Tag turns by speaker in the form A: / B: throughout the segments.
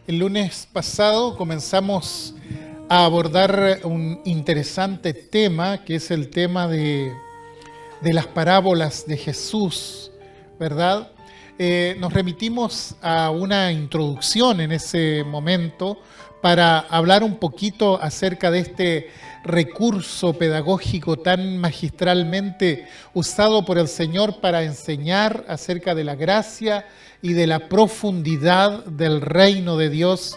A: El lunes pasado comenzamos a abordar un interesante tema, que es el tema de las parábolas de Jesús, ¿verdad? Nos remitimos a una introducción en ese momento para hablar un poquito acerca de este recurso pedagógico tan magistralmente usado por el Señor para enseñar acerca de la gracia y de la profundidad del reino de Dios.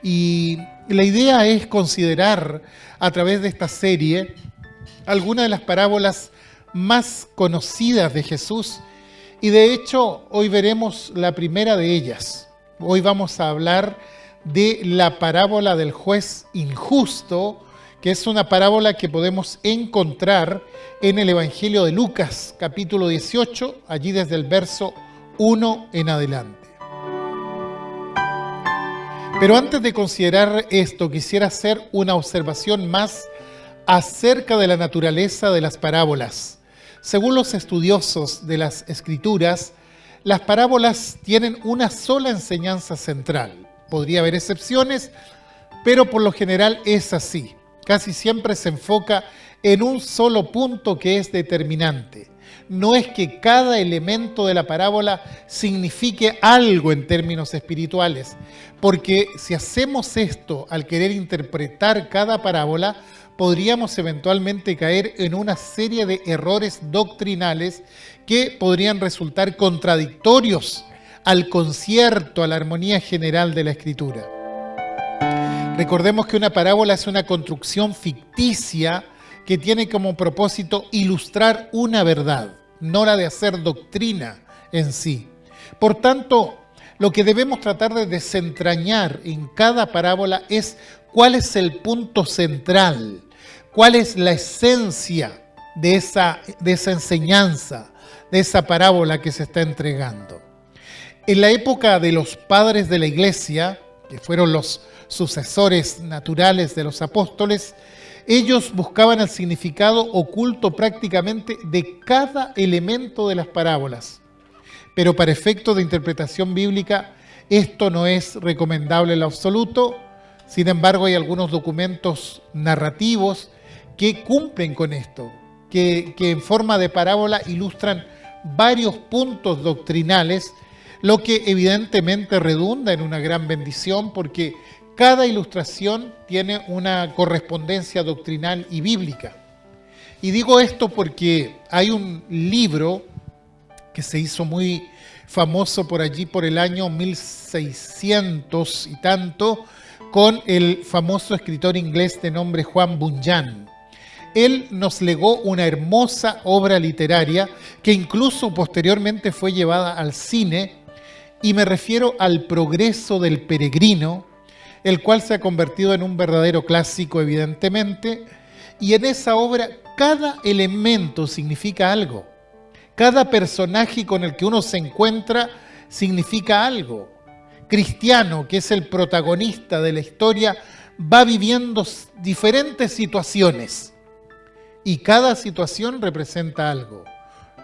A: Y la idea es considerar a través de esta serie algunas de las parábolas más conocidas de Jesús, y de hecho hoy veremos la primera de ellas. Hoy vamos a hablar de la parábola del juez injusto, que es una parábola que podemos encontrar en el Evangelio de Lucas, capítulo 18, allí desde el verso 1 en adelante. Pero antes de considerar esto, quisiera hacer una observación más acerca de la naturaleza de las parábolas. Según los estudiosos de las Escrituras, las parábolas tienen una sola enseñanza central. Podría haber excepciones, pero por lo general es así. Casi siempre se enfoca en un solo punto que es determinante. No es que cada elemento de la parábola signifique algo en términos espirituales, porque si hacemos esto al querer interpretar cada parábola, podríamos eventualmente caer en una serie de errores doctrinales que podrían resultar contradictorios al concierto, a la armonía general de la Escritura. Recordemos que una parábola es una construcción ficticia que tiene como propósito ilustrar una verdad, no la de hacer doctrina en sí. Por tanto, lo que debemos tratar de desentrañar en cada parábola es cuál es el punto central, cuál es la esencia de esa enseñanza, de esa parábola que se está entregando. En la época de los padres de la iglesia, que fueron los sucesores naturales de los apóstoles, ellos buscaban el significado oculto prácticamente de cada elemento de las parábolas. Pero para efectos de interpretación bíblica, esto no es recomendable en lo absoluto. Sin embargo, hay algunos documentos narrativos que cumplen con esto, que en forma de parábola ilustran varios puntos doctrinales, lo que evidentemente redunda en una gran bendición, porque cada ilustración tiene una correspondencia doctrinal y bíblica. Y digo esto porque hay un libro que se hizo muy famoso por allí por el año 1600 y tanto, con el famoso escritor inglés de nombre Juan Bunyan. Él nos legó una hermosa obra literaria que incluso posteriormente fue llevada al cine, y me refiero al Progreso del Peregrino, el cual se ha convertido en un verdadero clásico evidentemente, y en esa obra cada elemento significa algo. Cada personaje con el que uno se encuentra significa algo. Cristiano, que es el protagonista de la historia, va viviendo diferentes situaciones y cada situación representa algo,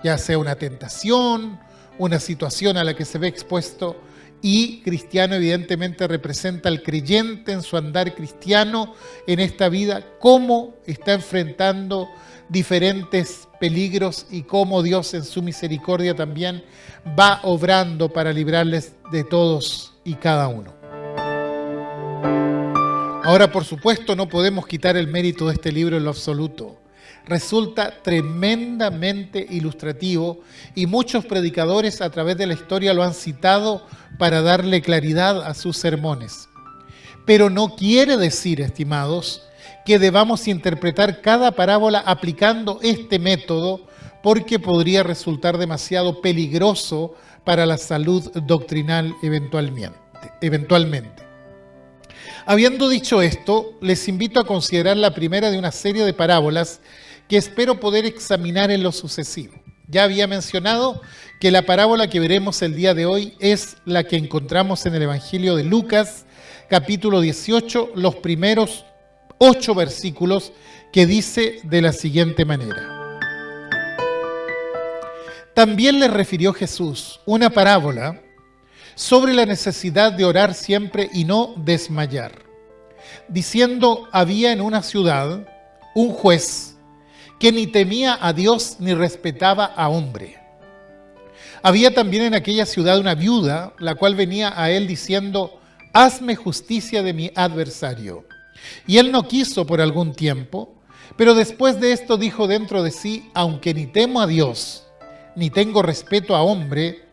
A: ya sea una tentación, una situación a la que se ve expuesto, y cristiano evidentemente representa al creyente en su andar cristiano en esta vida, cómo está enfrentando diferentes peligros y cómo Dios en su misericordia también va obrando para librarles de todos y cada uno. Ahora, por supuesto, no podemos quitar el mérito de este libro en lo absoluto. Resulta tremendamente ilustrativo y muchos predicadores a través de la historia lo han citado para darle claridad a sus sermones. Pero no quiere decir, estimados, que debamos interpretar cada parábola aplicando este método, porque podría resultar demasiado peligroso para la salud doctrinal eventualmente. Habiendo dicho esto, les invito a considerar la primera de una serie de parábolas que espero poder examinar en lo sucesivo. Ya había mencionado que la parábola que veremos el día de hoy es la que encontramos en el Evangelio de Lucas, capítulo 18, los primeros 8 versículos, que dice de la siguiente manera. También les refirió Jesús una parábola sobre la necesidad de orar siempre y no desmayar, diciendo: había en una ciudad un juez que ni temía a Dios ni respetaba a hombre. Había también en aquella ciudad una viuda, la cual venía a él diciendo: hazme justicia de mi adversario. Y él no quiso por algún tiempo, pero después de esto dijo dentro de sí: aunque ni temo a Dios, ni tengo respeto a hombre,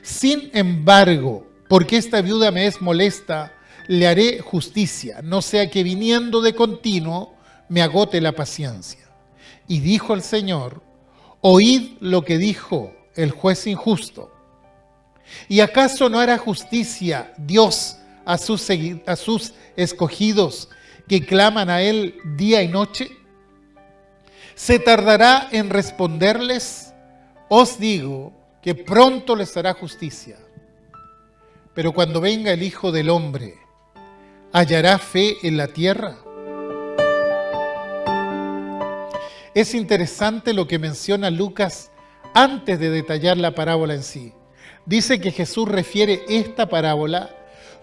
A: sin embargo, porque esta viuda me es molesta, le haré justicia, no sea que viniendo de continuo me agote la paciencia. Y dijo el Señor: oíd lo que dijo el juez injusto. ¿Y acaso no hará justicia Dios a sus escogidos que claman a Él día y noche? ¿Se tardará en responderles? Os digo que pronto les hará justicia. Pero cuando venga el Hijo del Hombre, ¿hallará fe en la tierra? Es interesante lo que menciona Lucas antes de detallar la parábola en sí. Dice que Jesús refiere esta parábola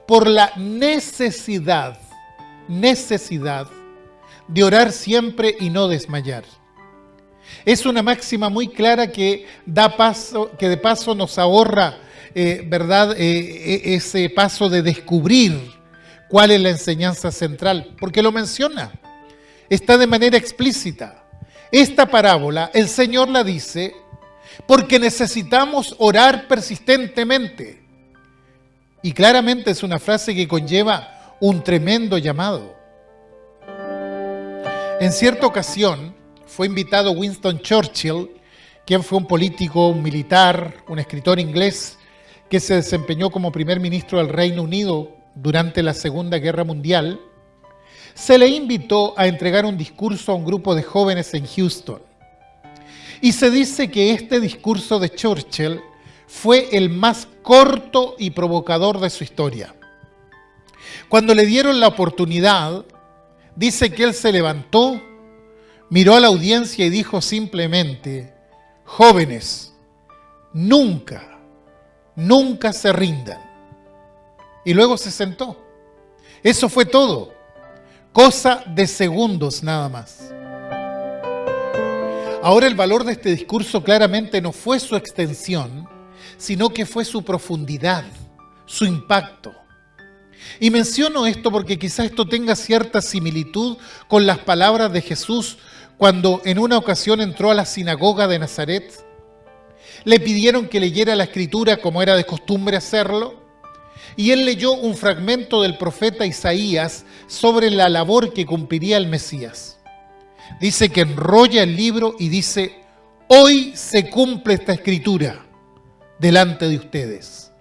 A: por la necesidad de orar siempre y no desmayar. Es una máxima muy clara que de paso nos ahorra, ese paso de descubrir cuál es la enseñanza central, porque lo menciona, está de manera explícita. Esta parábola el Señor la dice porque necesitamos orar persistentemente. Y claramente es una frase que conlleva un tremendo llamado. En cierta ocasión fue invitado Winston Churchill, quien fue un político, un militar, un escritor inglés que se desempeñó como primer ministro del Reino Unido durante la Segunda Guerra Mundial. Se le invitó a entregar un discurso a un grupo de jóvenes en Houston. Y se dice que este discurso de Churchill fue el más corto y provocador de su historia. Cuando le dieron la oportunidad, dice que él se levantó, miró a la audiencia y dijo simplemente: jóvenes, nunca se rindan. Y luego se sentó. Eso fue todo. Cosa de segundos nada más. Ahora, el valor de este discurso claramente no fue su extensión, sino que fue su profundidad, su impacto. Y menciono esto porque quizás esto tenga cierta similitud con las palabras de Jesús cuando en una ocasión entró a la sinagoga de Nazaret. Le pidieron que leyera la Escritura como era de costumbre hacerlo, y él leyó un fragmento del profeta Isaías sobre la labor que cumpliría el Mesías. Dice que enrolla el libro y dice: hoy se cumple esta Escritura delante de ustedes.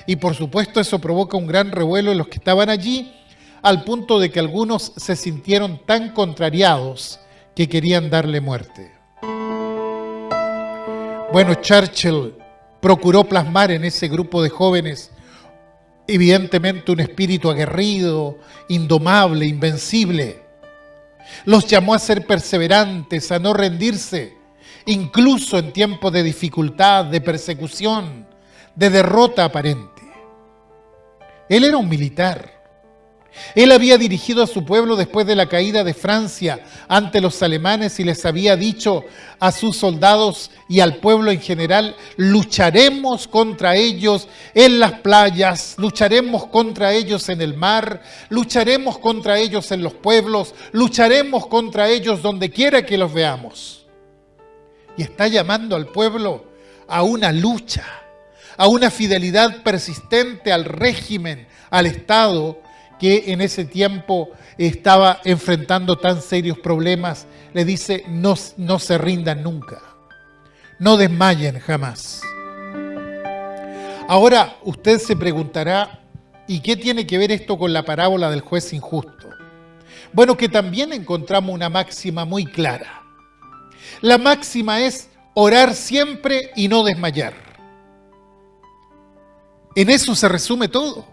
A: Y por supuesto eso provoca un gran revuelo en los que estaban allí, al punto de que algunos se sintieron tan contrariados que querían darle muerte. Bueno, Churchill procuró plasmar en ese grupo de jóvenes evidentemente un espíritu aguerrido, indomable, invencible. Los llamó a ser perseverantes, a no rendirse, incluso en tiempos de dificultad, de persecución, de derrota aparente. Él era un militar. Él había dirigido a su pueblo después de la caída de Francia ante los alemanes y les había dicho a sus soldados y al pueblo en general: lucharemos contra ellos en las playas, lucharemos contra ellos en el mar, lucharemos contra ellos en los pueblos, lucharemos contra ellos donde quiera que los veamos. Y está llamando al pueblo a una lucha, a una fidelidad persistente al régimen, al Estado, que en ese tiempo estaba enfrentando tan serios problemas. Le dice: no se rindan nunca, no desmayen jamás. Ahora usted se preguntará: ¿y qué tiene que ver esto con la parábola del juez injusto? Bueno, que también encontramos una máxima muy clara. La máxima es orar siempre y no desmayar. En eso se resume todo.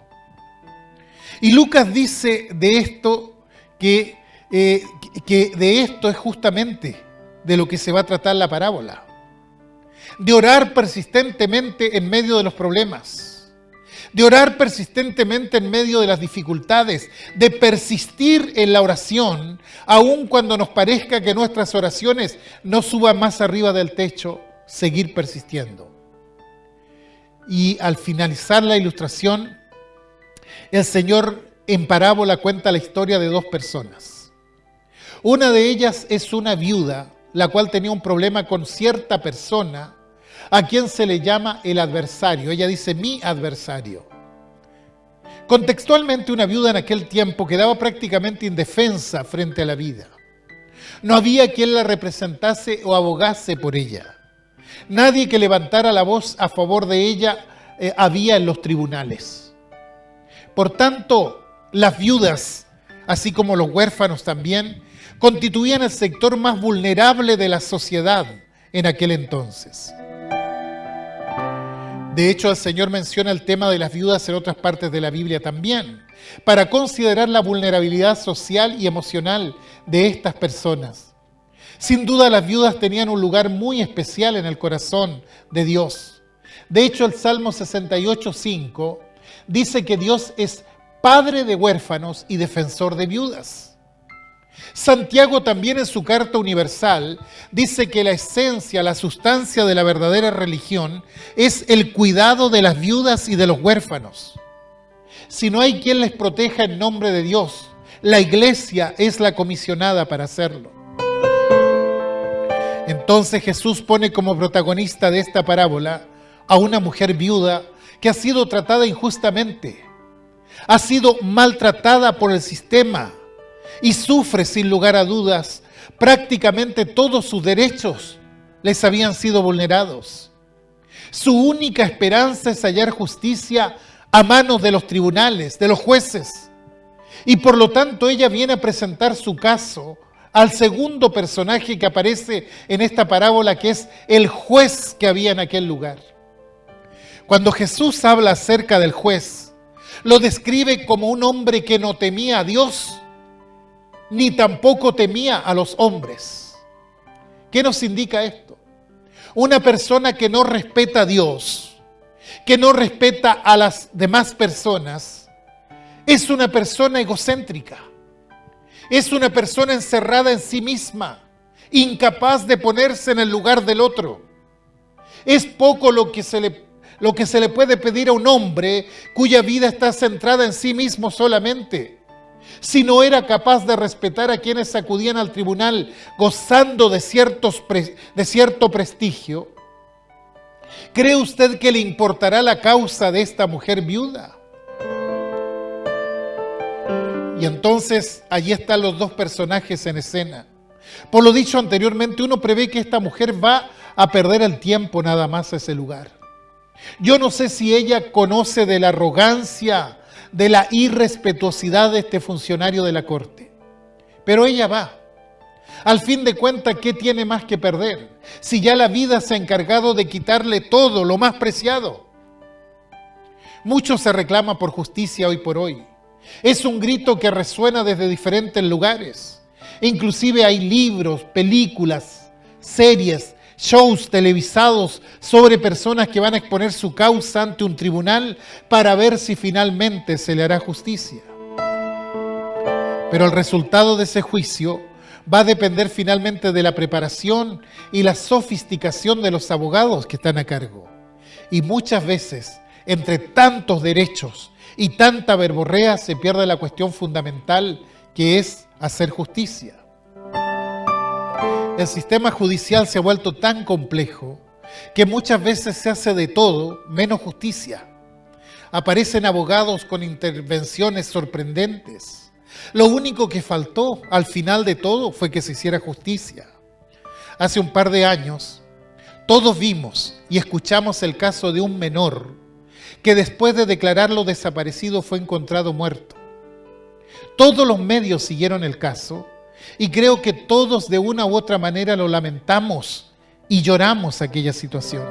A: Y Lucas dice de esto que de esto es justamente de lo que se va a tratar la parábola. De orar persistentemente en medio de los problemas. de orar persistentemente en medio de las dificultades, de persistir en la oración, aun cuando nos parezca que nuestras oraciones no suban más arriba del techo, seguir persistiendo. Y al finalizar la ilustración, el Señor en parábola cuenta la historia de dos personas. Una de ellas es una viuda, la cual tenía un problema con cierta persona, a quien se le llama el adversario. Ella dice, mi adversario. Contextualmente, una viuda en aquel tiempo quedaba prácticamente indefensa frente a la vida. No había quien la representase o abogase por ella. Nadie que levantara la voz a favor de ella había en los tribunales. Por tanto, las viudas, así como los huérfanos también, constituían el sector más vulnerable de la sociedad en aquel entonces. De hecho, el Señor menciona el tema de las viudas en otras partes de la Biblia también, para considerar la vulnerabilidad social y emocional de estas personas. Sin duda, las viudas tenían un lugar muy especial en el corazón de Dios. De hecho, el Salmo 68:5 dice que Dios es padre de huérfanos y defensor de viudas. Santiago también en su carta universal dice que la esencia, la sustancia de la verdadera religión es el cuidado de las viudas y de los huérfanos. Si no hay quien les proteja en nombre de Dios, la iglesia es la comisionada para hacerlo. Entonces Jesús pone como protagonista de esta parábola a una mujer viuda que ha sido tratada injustamente, ha sido maltratada por el sistema, y sufre sin lugar a dudas. Prácticamente todos sus derechos les habían sido vulnerados. Su única esperanza es hallar justicia a manos de los tribunales, de los jueces. Y por lo tanto ella viene a presentar su caso al segundo personaje que aparece en esta parábola, que es el juez que había en aquel lugar. Cuando Jesús habla acerca del juez, lo describe como un hombre que no temía a Dios, ni tampoco temía a los hombres. ¿Qué nos indica esto? Una persona que no respeta a Dios, que no respeta a las demás personas, es una persona egocéntrica, es una persona encerrada en sí misma, incapaz de ponerse en el lugar del otro. Es poco lo que se le puede pedir a un hombre cuya vida está centrada en sí mismo solamente. Si no era capaz de respetar a quienes acudían al tribunal gozando de cierto prestigio, ¿cree usted que le importará la causa de esta mujer viuda? Y entonces allí están los dos personajes en escena. Por lo dicho anteriormente, uno prevé que esta mujer va a perder el tiempo nada más a ese lugar. Yo no sé si ella conoce de la arrogancia, de la irrespetuosidad de este funcionario de la corte, pero ella va. Al fin de cuentas, ¿qué tiene más que perder? Si ya la vida se ha encargado de quitarle todo, lo más preciado. Mucho se reclama por justicia hoy por hoy. Es un grito que resuena desde diferentes lugares. Inclusive hay libros, películas, series, shows televisados sobre personas que van a exponer su causa ante un tribunal para ver si finalmente se le hará justicia. Pero el resultado de ese juicio va a depender finalmente de la preparación y la sofisticación de los abogados que están a cargo. Y muchas veces, entre tantos derechos y tanta verborrea, se pierde la cuestión fundamental, que es hacer justicia. El sistema judicial se ha vuelto tan complejo que muchas veces se hace de todo menos justicia. Aparecen abogados con intervenciones sorprendentes. Lo único que faltó al final de todo fue que se hiciera justicia. Hace un par de años, todos vimos y escuchamos el caso de un menor que después de declararlo desaparecido fue encontrado muerto. Todos los medios siguieron el caso y creo que todos de una u otra manera lo lamentamos y lloramos aquella situación.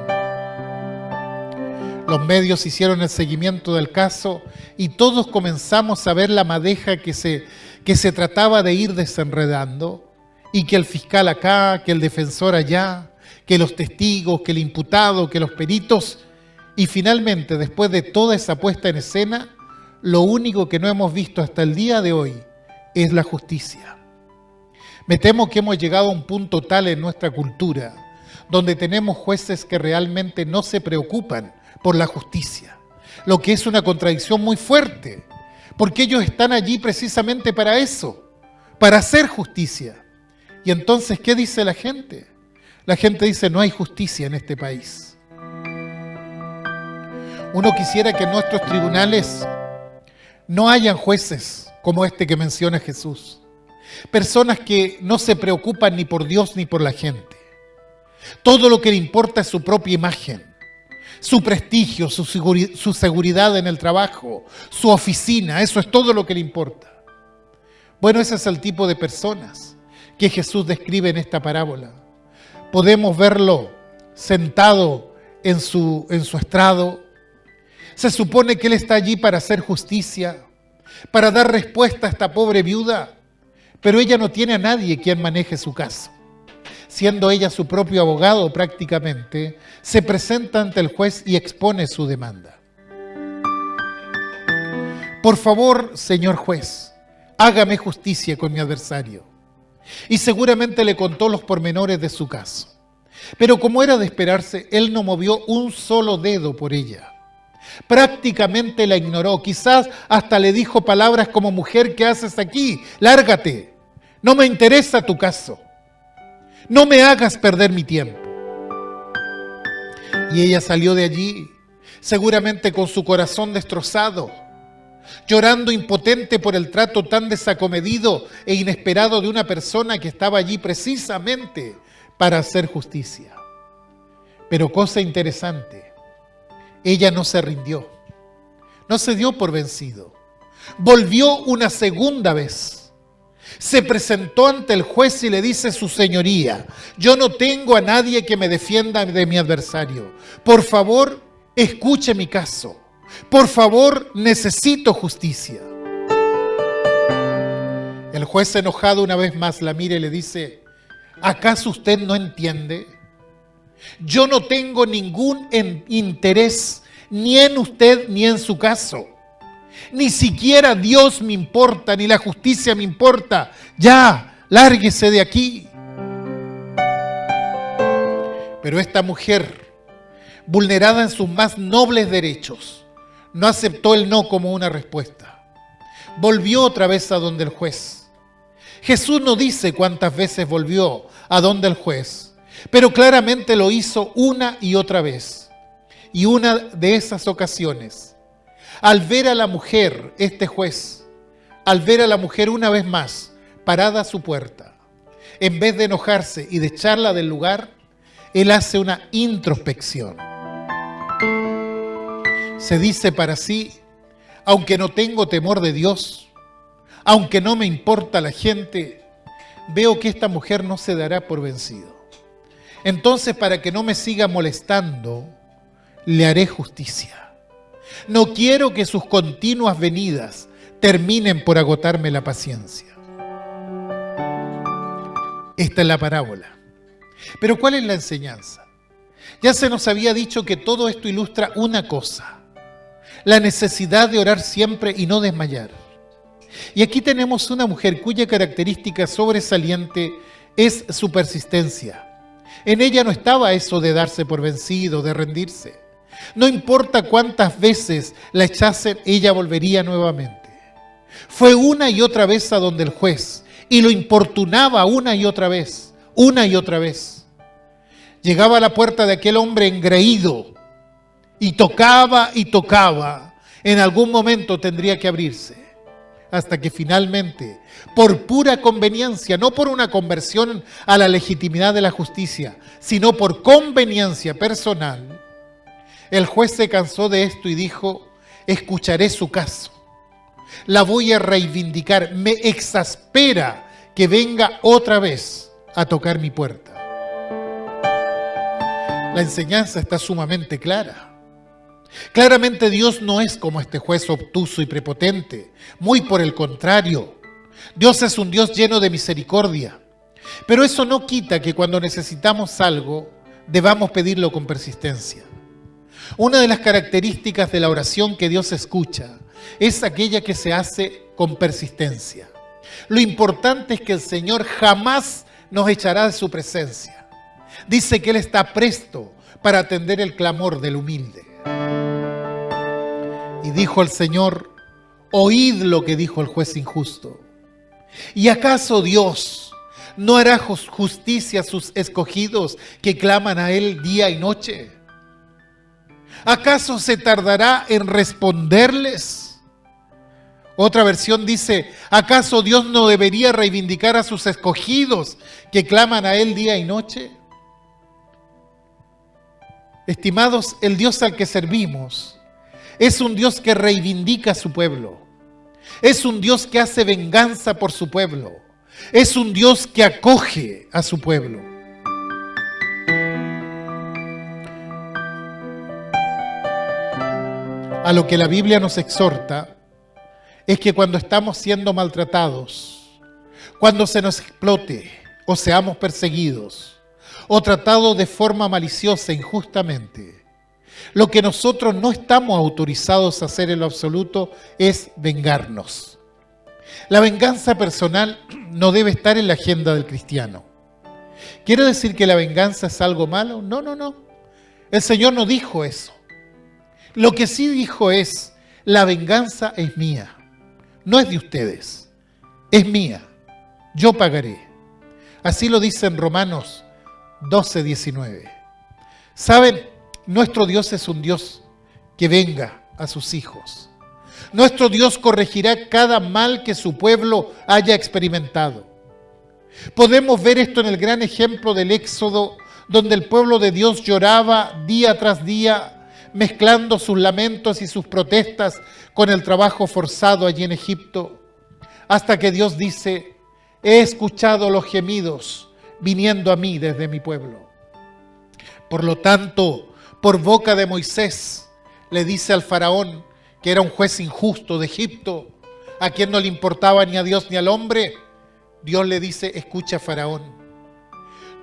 A: Los medios hicieron el seguimiento del caso y todos comenzamos a ver la madeja que se trataba de ir desenredando, y que el fiscal acá, que el defensor allá, que los testigos, que el imputado, que los peritos, Y finalmente, después de toda esa puesta en escena, lo único que no hemos visto hasta el día de hoy es la justicia. Me temo que hemos llegado a un punto tal en nuestra cultura, donde tenemos jueces que realmente no se preocupan por la justicia, lo que es una contradicción muy fuerte, porque ellos están allí precisamente para eso, para hacer justicia. Y entonces, ¿qué dice la gente? La gente dice, no hay justicia en este país. Uno quisiera que en nuestros tribunales no hayan jueces como este que menciona Jesús. Personas que no se preocupan ni por Dios ni por la gente. Todo lo que le importa es su propia imagen, su prestigio, su seguridad en el trabajo, su oficina. Eso es todo lo que le importa. Bueno, ese es el tipo de personas que Jesús describe en esta parábola. Podemos verlo sentado en su estrado. Se supone que Él está allí para hacer justicia, para dar respuesta a esta pobre viuda, pero ella no tiene a nadie quien maneje su caso. Siendo ella su propio abogado prácticamente, se presenta ante el juez y expone su demanda. Por favor, señor juez, hágame justicia con mi adversario. Y seguramente le contó los pormenores de su caso. Pero como era de esperarse, él no movió un solo dedo por ella. Prácticamente la ignoró, quizás hasta le dijo palabras como: mujer, ¿qué haces aquí? Lárgate, no me interesa tu caso, no me hagas perder mi tiempo. Y ella salió de allí, seguramente con su corazón destrozado, llorando impotente por el trato tan desacomedido e inesperado de una persona que estaba allí precisamente para hacer justicia. Pero cosa interesante, ella no se rindió, no se dio por vencido. Volvió una segunda vez. Se presentó ante el juez y le dice: su señoría, yo no tengo a nadie que me defienda de mi adversario. Por favor, escuche mi caso. Por favor, necesito justicia. El juez, enojado una vez más, la mira y le dice: ¿acaso usted no entiende? Yo no tengo ningún interés ni en usted ni en su caso. Ni siquiera Dios me importa, ni la justicia me importa. Ya, lárguese de aquí. Pero esta mujer, vulnerada en sus más nobles derechos, no aceptó el no como una respuesta. Volvió otra vez a donde el juez. Jesús no dice cuántas veces volvió a donde el juez, pero claramente lo hizo una y otra vez. Y una de esas ocasiones, al ver a la mujer, este juez, al ver a la mujer una vez más parada a su puerta, en vez de enojarse y de echarla del lugar, él hace una introspección. Se dice para sí: aunque no tengo temor de Dios, aunque no me importa la gente, veo que esta mujer no se dará por vencido. Entonces, para que no me siga molestando, le haré justicia. No quiero que sus continuas venidas terminen por agotarme la paciencia. Esta es la parábola. Pero ¿cuál es la enseñanza? Ya se nos había dicho que todo esto ilustra una cosa: la necesidad de orar siempre y no desmayar. Y aquí tenemos una mujer cuya característica sobresaliente es su persistencia. En ella no estaba eso de darse por vencido, de rendirse. No importa cuántas veces la echasen, ella volvería nuevamente. Fue una y otra vez a donde el juez y lo importunaba una y otra vez, una y otra vez. Llegaba a la puerta de aquel hombre engreído y tocaba y tocaba. En algún momento tendría que abrirse, hasta que finalmente, por pura conveniencia, no por una conversión a la legitimidad de la justicia, sino por conveniencia personal, el juez se cansó de esto y dijo: escucharé su caso, la voy a reivindicar, me exaspera que venga otra vez a tocar mi puerta. La enseñanza está sumamente clara. Claramente Dios no es como este juez obtuso y prepotente, muy por el contrario. Dios es un Dios lleno de misericordia, pero eso no quita que cuando necesitamos algo debamos pedirlo con persistencia. Una de las características de la oración que Dios escucha es aquella que se hace con persistencia. Lo importante es que el Señor jamás nos echará de su presencia. Dice que Él está presto para atender el clamor del humilde. Y dijo el Señor: oíd lo que dijo el juez injusto. ¿Y acaso Dios no hará justicia a sus escogidos que claman a Él día y noche? ¿Acaso se tardará en responderles? Otra versión dice: ¿acaso Dios no debería reivindicar a sus escogidos que claman a Él día y noche? Estimados, el Dios al que servimos es un Dios que reivindica a su pueblo. Es un Dios que hace venganza por su pueblo. Es un Dios que acoge a su pueblo. A lo que la Biblia nos exhorta es que cuando estamos siendo maltratados, cuando se nos explote o seamos perseguidos o tratados de forma maliciosa, injustamente, lo que nosotros no estamos autorizados a hacer en lo absoluto es vengarnos. La venganza personal no debe estar en la agenda del cristiano. ¿Quiere decir que la venganza es algo malo? No, no, no. El Señor no dijo eso. Lo que sí dijo es: la venganza es mía, no es de ustedes, es mía, yo pagaré. Así lo dice en Romanos 12:19. ¿Saben? Nuestro Dios es un Dios que venga a sus hijos. Nuestro Dios corregirá cada mal que su pueblo haya experimentado. Podemos ver esto en el gran ejemplo del Éxodo, donde el pueblo de Dios lloraba día tras día, mezclando sus lamentos y sus protestas con el trabajo forzado allí en Egipto, hasta que Dios dice: he escuchado los gemidos viniendo a mí desde mi pueblo. Por lo tanto, por boca de Moisés, le dice al faraón, que era un juez injusto de Egipto, a quien no le importaba ni a Dios ni al hombre, Dios le dice: escucha, faraón,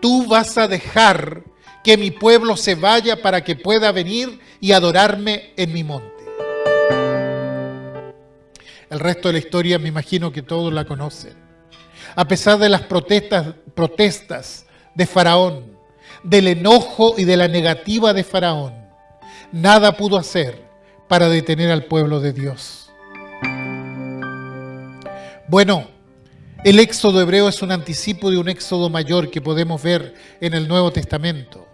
A: tú vas a dejar que mi pueblo se vaya para que pueda venir y adorarme en mi monte. El resto de la historia me imagino que todos la conocen. A pesar de las protestas de Faraón, del enojo y de la negativa de Faraón, nada pudo hacer para detener al pueblo de Dios. Bueno, el éxodo hebreo es un anticipo de un éxodo mayor que podemos ver en el Nuevo Testamento.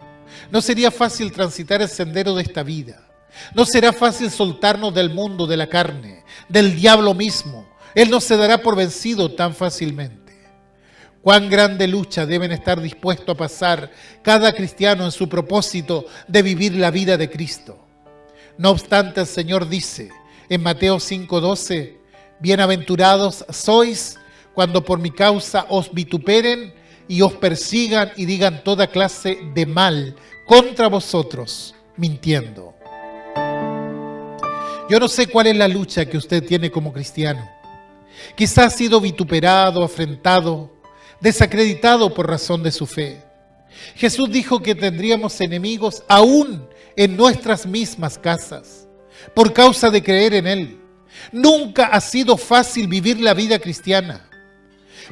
A: No sería fácil transitar el sendero de esta vida. No será fácil soltarnos del mundo de la carne, del diablo mismo. Él no se dará por vencido tan fácilmente. Cuán grande lucha deben estar dispuestos a pasar cada cristiano en su propósito de vivir la vida de Cristo. No obstante, el Señor dice en Mateo 5:12: bienaventurados sois cuando por mi causa os vituperen y os persigan y digan toda clase de mal contra vosotros, mintiendo. Yo no sé cuál es la lucha que usted tiene como cristiano. Quizás ha sido vituperado, afrentado, desacreditado por razón de su fe. Jesús dijo que tendríamos enemigos aún en nuestras mismas casas, por causa de creer en Él. Nunca ha sido fácil vivir la vida cristiana.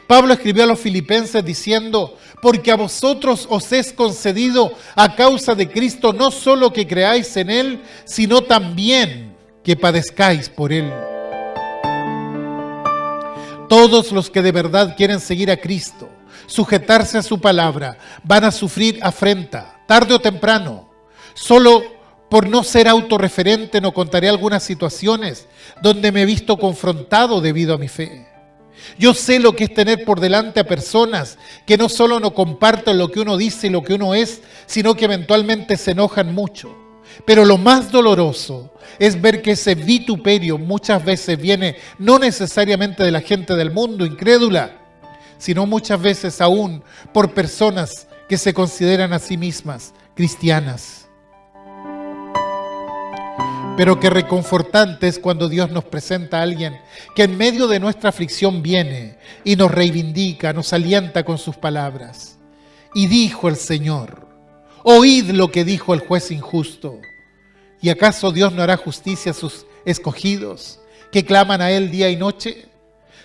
A: Pablo escribió a los filipenses diciendo: porque a vosotros os es concedido a causa de Cristo no solo que creáis en Él, sino también que padezcáis por Él. Todos los que de verdad quieren seguir a Cristo, sujetarse a su palabra, van a sufrir afrenta, tarde o temprano. Solo por no ser autorreferente no contaré algunas situaciones donde me he visto confrontado debido a mi fe. Yo sé lo que es tener por delante a personas que no solo no comparten lo que uno dice y lo que uno es, sino que eventualmente se enojan mucho. Pero lo más doloroso es ver que ese vituperio muchas veces viene no necesariamente de la gente del mundo incrédula, sino muchas veces aún por personas que se consideran a sí mismas cristianas. Pero qué reconfortante es cuando Dios nos presenta a alguien que en medio de nuestra aflicción viene y nos reivindica, nos alienta con sus palabras. Y dijo el Señor: oíd lo que dijo el juez injusto. ¿Y acaso Dios no hará justicia a sus escogidos que claman a Él día y noche?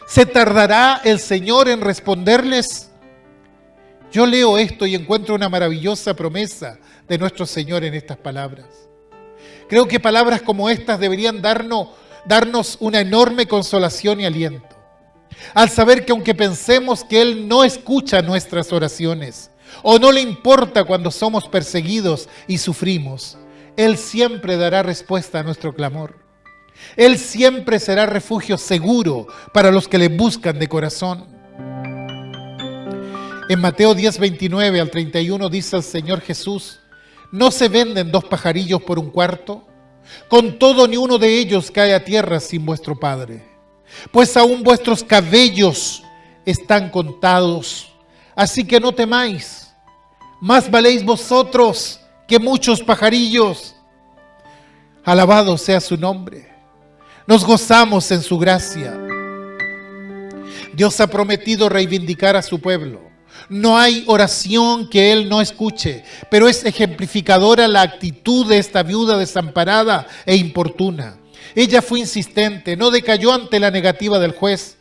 A: ¿Se tardará el Señor en responderles? Yo leo esto y encuentro una maravillosa promesa de nuestro Señor en estas palabras. Creo que palabras como estas deberían darnos una enorme consolación y aliento. Al saber que aunque pensemos que Él no escucha nuestras oraciones o no le importa cuando somos perseguidos y sufrimos, Él siempre dará respuesta a nuestro clamor. Él siempre será refugio seguro para los que le buscan de corazón. En Mateo 10, 29 al 31 dice el Señor Jesús: ¿no se venden 2 pajarillos por un cuarto? Con todo, ni uno de ellos cae a tierra sin vuestro Padre. Pues aún vuestros cabellos están contados. Así que no temáis. Más valéis vosotros que muchos pajarillos. Alabado sea su nombre. Nos gozamos en su gracia. Dios ha prometido reivindicar a su pueblo. No hay oración que Él no escuche, pero es ejemplificadora la actitud de esta viuda desamparada e importuna. Ella fue insistente, no decayó ante la negativa del juez.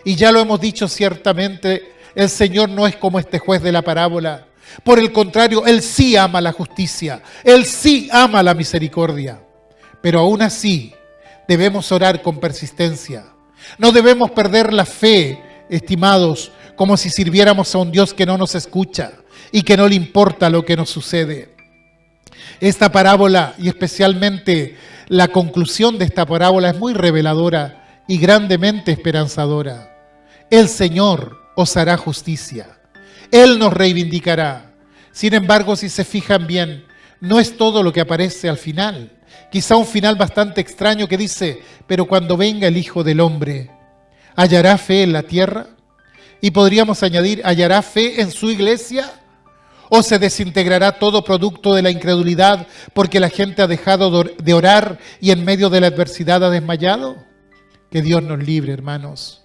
A: Y ya lo hemos dicho ciertamente, el Señor no es como este juez de la parábola. Por el contrario, Él sí ama la justicia, Él sí ama la misericordia. Pero aún así, debemos orar con persistencia. No debemos perder la fe, estimados, como si sirviéramos a un Dios que no nos escucha y que no le importa lo que nos sucede. Esta parábola, y especialmente la conclusión de esta parábola, es muy reveladora y grandemente esperanzadora. El Señor os hará justicia. Él nos reivindicará. Sin embargo, si se fijan bien, no es todo lo que aparece al final. Quizá un final bastante extraño que dice: pero cuando venga el Hijo del Hombre, ¿hallará fe en la tierra? Y podríamos añadir: ¿hallará fe en su iglesia? ¿O se desintegrará todo producto de la incredulidad porque la gente ha dejado de orar y en medio de la adversidad ha desmayado? Que Dios nos libre, hermanos.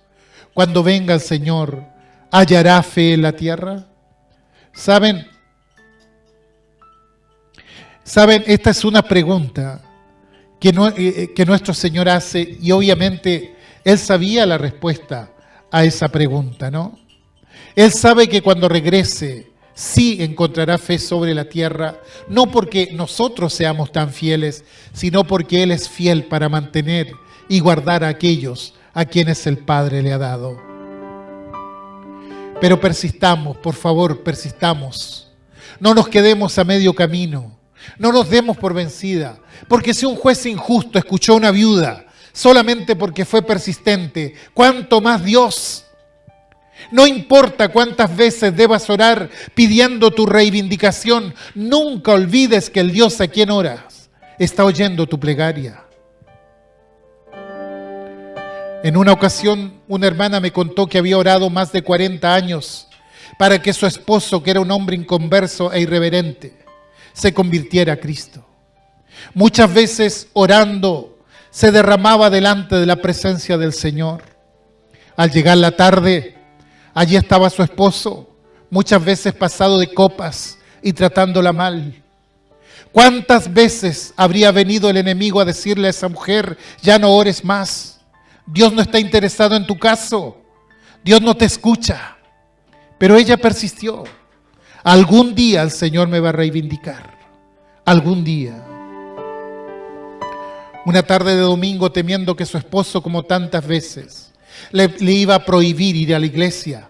A: Cuando venga el Señor, ¿hallará fe en la tierra? ¿Saben? Esta es una pregunta que nuestro Señor hace, y obviamente Él sabía la respuesta a esa pregunta, ¿no? Él sabe que cuando regrese sí encontrará fe sobre la tierra, no porque nosotros seamos tan fieles, sino porque Él es fiel para mantener y guardar a aquellos a quienes el Padre le ha dado. Pero persistamos, por favor, persistamos. No nos quedemos a medio camino. No nos demos por vencida, porque si un juez injusto escuchó a una viuda solamente porque fue persistente, ¿cuánto más Dios? No importa cuántas veces debas orar pidiendo tu reivindicación, nunca olvides que el Dios a quien oras está oyendo tu plegaria. En una ocasión, una hermana me contó que había orado más de 40 años para que su esposo, que era un hombre inconverso e irreverente, se convirtiera a Cristo. Muchas veces orando se derramaba delante de la presencia del Señor. Al llegar la tarde, allí estaba su esposo, muchas veces pasado de copas y tratándola mal. ¿Cuántas veces habría venido el enemigo a decirle a esa mujer: ya no ores más, Dios no está interesado en tu caso, Dios no te escucha? Pero ella persistió. Algún día el Señor me va a reivindicar. Algún día. Una tarde de domingo, temiendo que su esposo, como tantas veces, le iba a prohibir ir a la iglesia,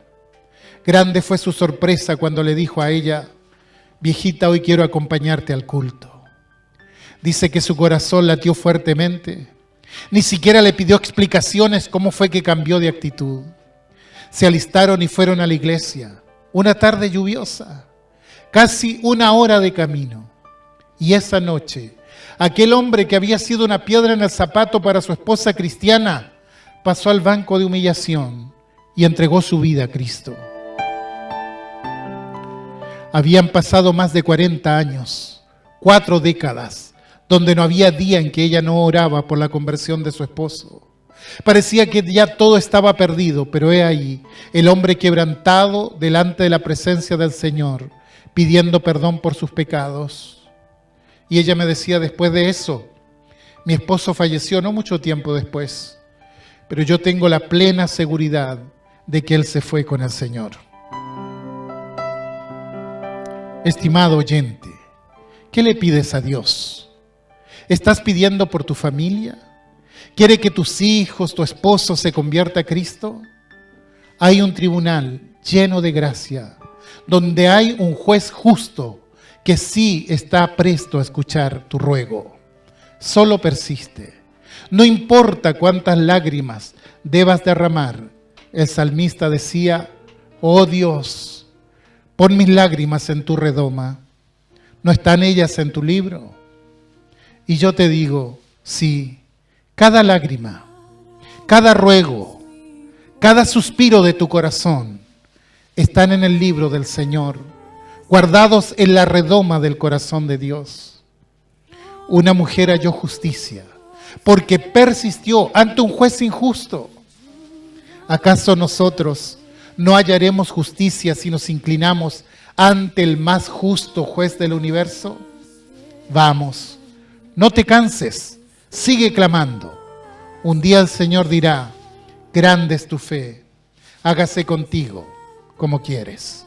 A: grande fue su sorpresa cuando le dijo a ella: viejita, hoy quiero acompañarte al culto. Dice que su corazón latió fuertemente. Ni siquiera le pidió explicaciones cómo fue que cambió de actitud. Se alistaron y fueron a la iglesia. Una tarde lluviosa, casi 1 hora de camino. Y esa noche, aquel hombre que había sido una piedra en el zapato para su esposa cristiana, pasó al banco de humillación y entregó su vida a Cristo. Habían pasado más de 40 años, 4 décadas, donde no había día en que ella no oraba por la conversión de su esposo. Parecía que ya todo estaba perdido, pero he ahí el hombre quebrantado delante de la presencia del Señor, pidiendo perdón por sus pecados. Y ella me decía, después de eso, mi esposo falleció no mucho tiempo después, pero yo tengo la plena seguridad de que él se fue con el Señor. Estimado oyente, ¿qué le pides a Dios? ¿Estás pidiendo por tu familia? ¿Quiere que tus hijos, tu esposo se convierta a Cristo? Hay un tribunal lleno de gracia, donde hay un juez justo que sí está presto a escuchar tu ruego. Solo persiste. No importa cuántas lágrimas debas derramar. El salmista decía, oh Dios, pon mis lágrimas en tu redoma. ¿No están ellas en tu libro? Y yo te digo, sí, cada lágrima, cada ruego, cada suspiro de tu corazón están en el libro del Señor, guardados en la redoma del corazón de Dios. Una mujer halló justicia, porque persistió ante un juez injusto. ¿Acaso nosotros no hallaremos justicia si nos inclinamos ante el más justo juez del universo? Vamos, no te canses, sigue clamando. Un día el Señor dirá, grande es tu fe, hágase contigo como quieres.